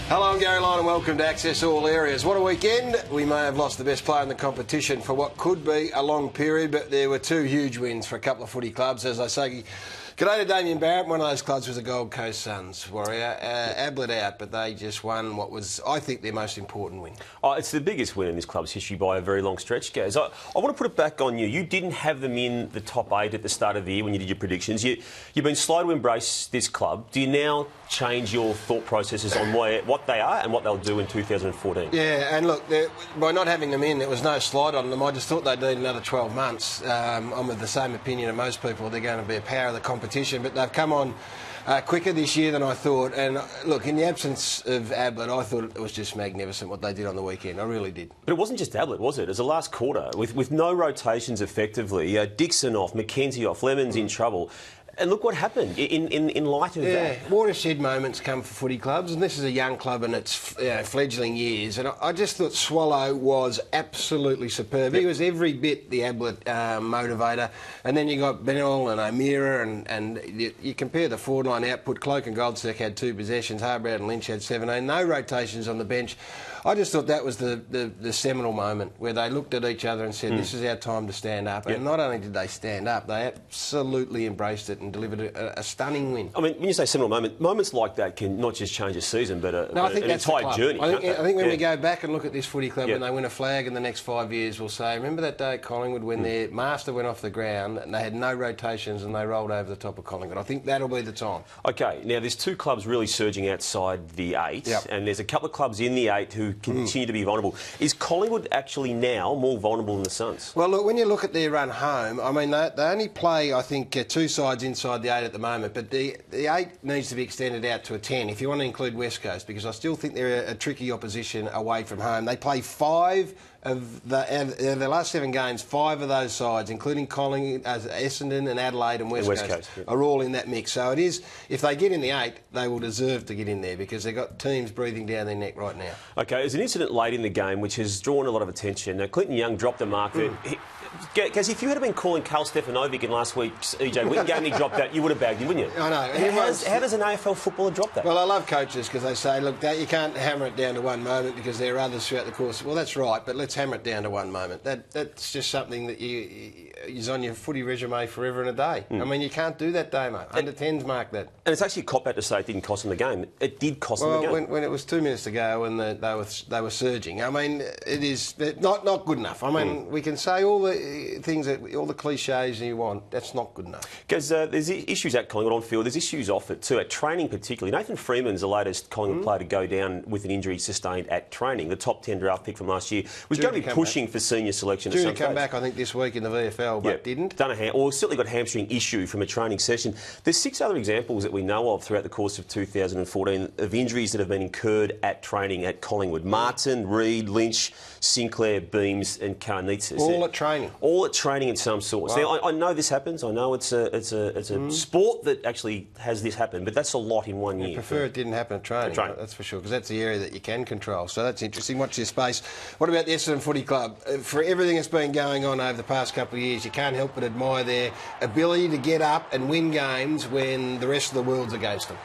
Hello, I'm Gary Lyon and welcome to Access All Areas. What a weekend. We may have lost the best player in the competition for what could be a long period, but there were two huge wins for a couple of footy clubs. As I say, g'day to Damien Barrett. One of those clubs was the Gold Coast Suns, Warrior. Adelaide out, but they just won what was, I think, their most important win. Oh, it's the biggest win in this club's history by a very long stretch, Gaz. I want to put it back on you. You didn't have them in the top 8 at the start of the year when you did your predictions. You've been slow to embrace this club. Do you now change your thought processes on what they are and what they'll do in 2014? Yeah, and look, by not having them in, there was no slide on them. I just thought they'd need another 12 months. I'm of the same opinion of most people. They're going to be a power of the competition, but they've come on quicker this year than I thought. And look, in the absence of Adelaide, I thought it was just magnificent what they did on the weekend. I really did. But it wasn't just Adelaide, was it? It was the last quarter with no rotations effectively. Dixon off, McKenzie off, Lemons in trouble. And look what happened in light of that. Yeah, watershed moments come for footy clubs, and this is a young club in its fledgling years. And I just thought Swallow was absolutely superb. Yep. He was every bit the Ablett motivator. And then you got Bennell and O'Meara, and you compare the forward line output. Cloak and Goldstick had 2 possessions. Harbrad and Lynch had 17. No rotations on the bench. I just thought that was the seminal moment where they looked at each other and said, this is our time to stand up. Yep. And not only did they stand up, they absolutely embraced it and delivered a stunning win. I mean, when you say seminal moment, moments like that can not just change a season, but an entire journey. I think when we go back and look at this footy club, when they win a flag in the next 5 years, we'll say, remember that day at Collingwood when their master went off the ground and they had no rotations and they rolled over the top of Collingwood? I think that'll be the time. OK, now there's 2 clubs really surging outside the 8, and there's a couple of clubs in the 8 who continue to be vulnerable. Is Collingwood actually now more vulnerable than the Suns? Well, look, when you look at their run home, I mean, they only play, I think, 2 sides inside the 8 at the moment, but the 8 needs to be extended out to a 10 if you want to include West Coast, because I still think they're a tricky opposition away from home. They play 5 of the last 7 games, 5 of those sides, including Collingwood, Essendon and Adelaide and West Coast are all in that mix. So it is, if they get in the 8, they will deserve to get in there because they've got teams breathing down their neck right now. OK, there's an incident late in the game which has drawn a lot of attention. Now, Clinton Young dropped the mark. Because if you had been calling Karl Stefanovic in last week's EJ Witten game and he dropped that, you would have bagged him, wouldn't you? I know. How does an AFL footballer drop that? Well, I love coaches because they say, look, you can't hammer it down to one moment because there are others throughout the course. Well, that's right, but let's hammer it down to one moment. That's just something that is on your footy resume forever and a day. I mean, you can't do that day, mate. Under 10s mark that. And it's actually a cop-out to say it didn't cost them the game. It did cost them the game. Well, when it was 2 minutes to go and they were surging, I mean, it is not good enough. I mean, we can say all the things all the cliches you want, that's not good enough. Because there's issues at Collingwood on field, there's issues off it too, at training particularly. Nathan Freeman's the latest Collingwood player to go down with an injury sustained at training. The top 10 draft pick from last year was going to be pushing for senior selection at some stage. Due to come back, I think, this week in the VFL, but didn't. Certainly got a hamstring issue from a training session. There's 6 other examples that we know of throughout the course of 2014 of injuries that have been incurred at training at Collingwood. Martin, Reid, Lynch, Sinclair, Beams and Karnitsis. All at training. All at training in some sort. Wow. Now, I know this happens. I know it's a sport that actually has this happen, but that's a lot in 1 year. I prefer it didn't happen at training. That's for sure, because that's the area that you can control. So that's interesting. Watch this space. What about the Essendon Footy Club? For everything that's been going on over the past couple of years, you can't help but admire their ability to get up and win games when the rest of the world's against them.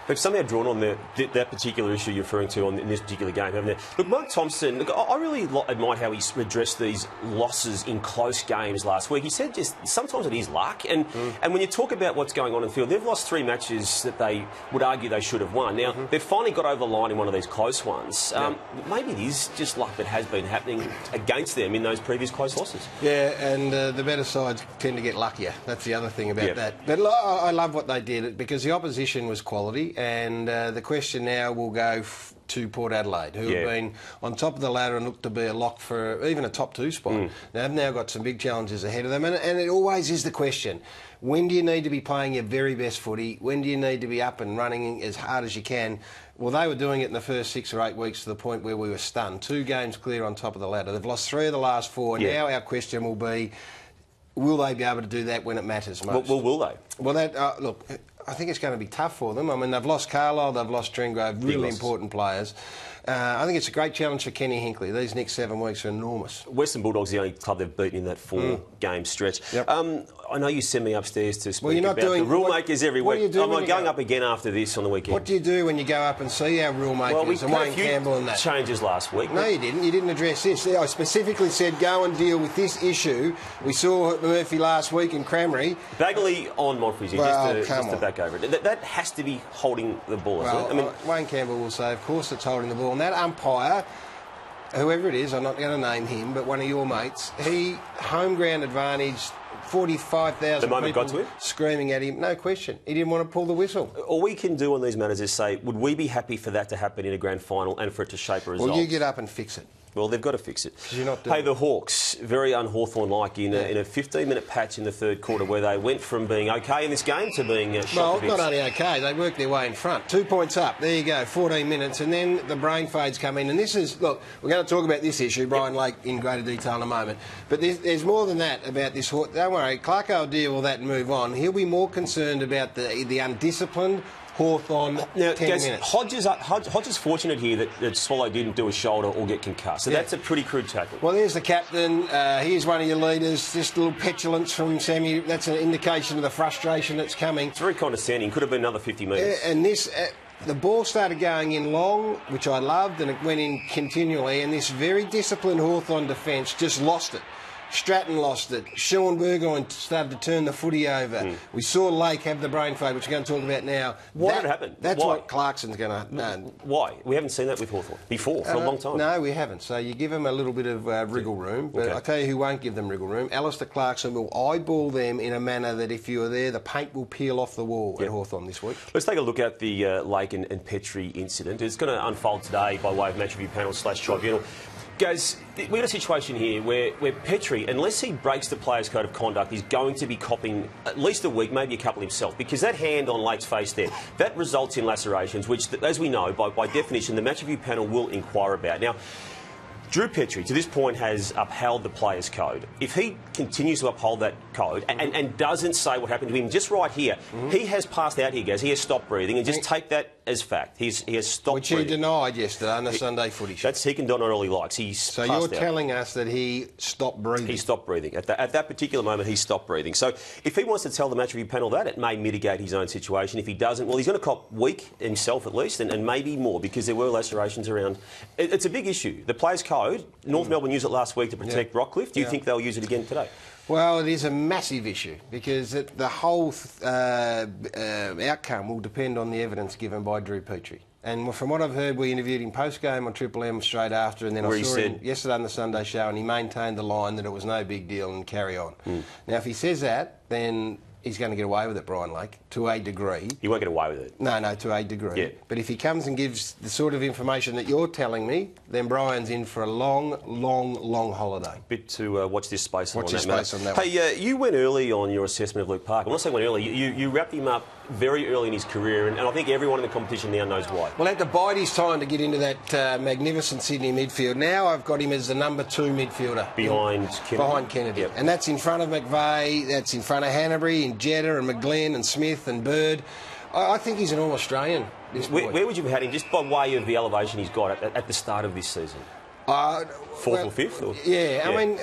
They've somehow drawn on that particular issue you're referring to in this particular game, haven't they? Look, Mark Thompson, I really admired how he addressed these losses in close games last week. He said just sometimes it is luck. And when you talk about what's going on in the field, they've lost 3 matches that they would argue they should have won. Now, they've finally got over the line in one of these close ones. Maybe it is just luck that has been happening against them in those previous close losses. Yeah, and the better sides tend to get luckier. That's the other thing about that. But I love what they did because the opposition was quality. And the question now will go to Port Adelaide, who have been on top of the ladder and look to be a lock for even a top 2 spot. They've now got some big challenges ahead of them, and it always is the question. When do you need to be playing your very best footy? When do you need to be up and running as hard as you can? Well, they were doing it in the first 6 or 8 weeks to the point where we were stunned. 2 games clear on top of the ladder. They've lost 3 of the last 4. Now our question will be, will they be able to do that when it matters most? Well, will they? Well, look, I think it's going to be tough for them. I mean, they've lost Carlisle, they've lost Trenggrove, really important players. I think it's a great challenge for Kenny Hinkley. These next 7 weeks are enormous. Western Bulldogs are the only club they've beaten in that 4-game stretch. Yep. I know you send me upstairs to speak about the rule makers every week. I'm going up again after this on the weekend. What do you do when you go up and see our rule makers and Wayne Campbell and that? Changes last week. No, you didn't. You didn't address this. I specifically said go and deal with this issue. We saw Murphy last week in Cranberry. Bagley on Monfries, just to back over it. That has to be holding the ball, isn't it? I mean, Wayne Campbell will say, of course it's holding the ball. And that umpire, whoever it is, I'm not going to name him, but one of your mates, he home ground advantage, 45,000 people screaming at him. No question. He didn't want to pull the whistle. All we can do on these matters is say, would we be happy for that to happen in a grand final and for it to shape a result? Well, you get up and fix it. Well, they've got to fix it. You're not doing the Hawks, very un-Hawthorn-like in a 15-minute patch in the third quarter where they went from being OK in this game to being shot. Well, not only OK, they worked their way in front. 2 points up. There you go, 14 minutes. And then the brain fades come in. And this is, look, we're going to talk about this issue, Brian Lake, in greater detail in a moment. But there's more than that about this. Don't worry, Clarko will deal with that and move on. He'll be more concerned about the undisciplined Hawthorn. Now, 10 minutes. Hodge is fortunate here that Swallow didn't do a shoulder or get concussed. So that's a pretty crude tackle. Well, there's the captain. Here's one of your leaders. Just a little petulance from Sammy. That's an indication of the frustration that's coming. It's very condescending. Could have been another 50 metres. And this... the ball started going in long, which I loved, and it went in continually, and this very disciplined Hawthorn defence just lost it. Stratton lost it. Sean Burgoyne started to turn the footy over. We saw Lake have the brain fade, which we're going to talk about now. Why did it happen? That's what Clarkson's going to... Why? We haven't seen that with Hawthorn before, for a long time. No, we haven't. So you give them a little bit of wriggle room. But I'll tell you who won't give them wriggle room. Alistair Clarkson will eyeball them in a manner that if you were there, the paint will peel off the wall at Hawthorn this week. Let's take a look at the Lake and Petrie incident. It's going to unfold today by way of match review panel / tribunal. Guys, we've got a situation here where Petrie, unless he breaks the player's code of conduct, is going to be copping at least a week, maybe a couple himself, because that hand on Lake's face there, that results in lacerations, which, as we know, by definition, the match review panel will inquire about. Now, Drew Petrie, to this point, has upheld the player's code. If he continues to uphold that code and doesn't say what happened to him, just right here, he has passed out here, guys. He has stopped breathing, and just take that as fact. He has stopped breathing. Which he denied yesterday on the Sunday footy show. He can deny all he likes. So you're telling us that he stopped breathing? He stopped breathing. At that particular moment, he stopped breathing. So if he wants to tell the match review panel that, it may mitigate his own situation. If he doesn't, well, he's going to cop weak himself at least, and maybe more, because there were lacerations around. It's a big issue. The player's code, North Melbourne used it last week to protect Rockcliffe. Do you think they'll use it again today? Well, it is a massive issue because the whole outcome will depend on the evidence given by Drew Petrie. And from what I've heard, we interviewed him post-game on Triple M straight after, and then I saw him yesterday on the Sunday show, and he maintained the line that it was no big deal and carry on. Now, if he says that, then he's going to get away with it, Brian Lake, to a degree. He won't get away with it. No, to a degree. Yeah. But if he comes and gives the sort of information that you're telling me, then Brian's in for a long, long, long holiday. Bit to watch this space on that. Hey, one. You went early on your assessment of Luke Parker. I'm not saying went early. You wrapped him up very early in his career, and I think everyone in the competition now knows why. Well, he had to bide his time to get into that magnificent Sydney midfield. Now I've got him as the number 2 midfielder. Behind Kennedy. Behind Kennedy. Yep. And that's in front of McVeigh, that's in front of Hanbury and Jeddah and McGlenn and Smith and Bird. I think he's an All-Australian. Where would you have had him, just by way of the elevation he's got at the start of this season? Fourth or fifth? Or? Yeah, I mean,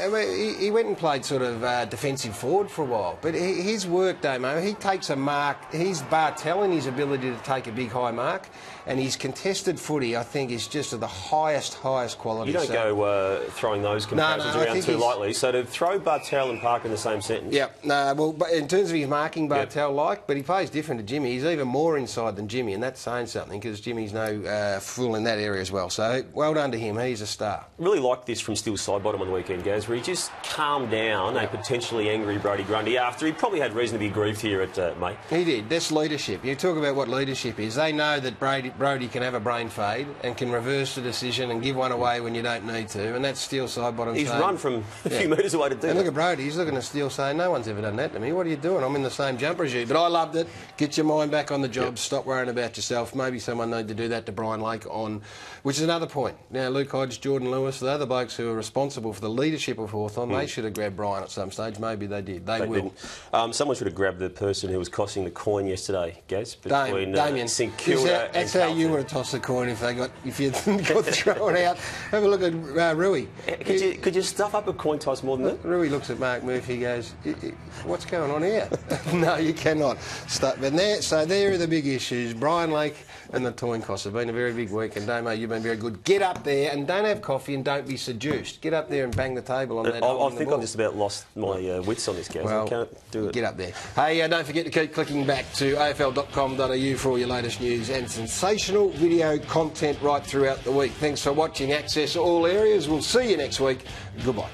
he went and played sort of defensive forward for a while. But his work, Damo, he takes a mark. He's Bartel in his ability to take a big high mark. And his contested footy, I think, is just of the highest quality. You don't go throwing those comparisons around too lightly. So to throw Bartel and Parker in the same sentence? Yeah, well, but in terms of his marking, Bartel-like, but he plays different to Jimmy. He's even more inside than Jimmy, and that's saying something, because Jimmy's no fool in that area as well. So well done to him. He's a star. Really like this from Steele Sidebottom on the weekend, Gaz, where he just calmed down a potentially angry Brodie Grundy after he probably had reason to be grieved here at May. He did. That's leadership. You talk about what leadership is. They know that Brodie can have a brain fade and can reverse the decision and give one away when you don't need to, and that's Steele Sidebottom. He's run from a few metres away to do that. And look at Brodie. He's looking at Steele saying, no one's ever done that to me. What are you doing? I'm in the same jumper as you. But I loved it. Get your mind back on the job. Stop worrying about yourself. Maybe someone need to do that to Brian Lake on, which is another point. Now, Luke Hodge, George Jordan Lewis, they're the blokes who are responsible for the leadership of Hawthorn. They should have grabbed Brian at some stage. Maybe they did. They will. Didn't. Someone should have grabbed the person who was tossing the coin yesterday, Gaz, between Damien. St Kilda That's and how you would have tossed the coin if you got thrown out. Have a look at Rui. Could you stuff up a coin toss more than that? Rui looks at Mark Murphy and goes, what's going on here? No, you cannot. So there are the big issues. Brian Lake and the coin costs have been a very big week, and Damo, you've been very good. Get up there and don't have coffee and don't be seduced. Get up there and bang the table on that. I think I've just about lost my wits on this, Gaz. Well, I can't do it. Get up there. Hey, don't forget to keep clicking back to afl.com.au for all your latest news and sensational video content right throughout the week. Thanks for watching. Access all areas. We'll see you next week. Goodbye.